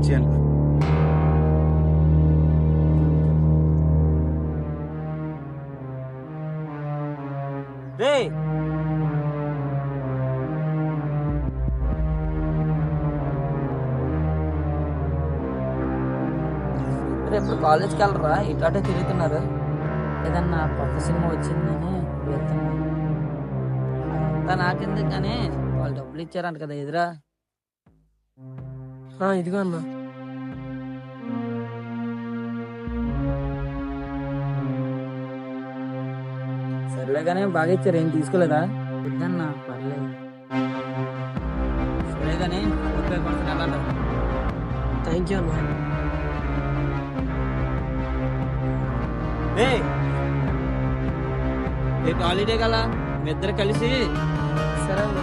వచ్చేయాలి. రేపు కాలేజ్కి వెళ్ళరా? ఇటాటే తిరుగుతున్నారు. ఏదన్నా కొత్త సినిమా వచ్చిందని వెళ్తున్నారు. అంతా నాకెందుకు కానీ వాళ్ళు డబ్బులు ఇచ్చారంట కదా ఎదురా. ఇదిగో అన్న. సర్లే కానీ బాగా ఇచ్చారు, ఏం తీసుకోలేదా? వద్దన్నా పర్లేదు. సరే కానీ వెళ్ళండి. థ్యాంక్ యూ అన్న. రేపు హాలిడే కదా, మీ ఇద్దరు కలిసి సరే అన్న.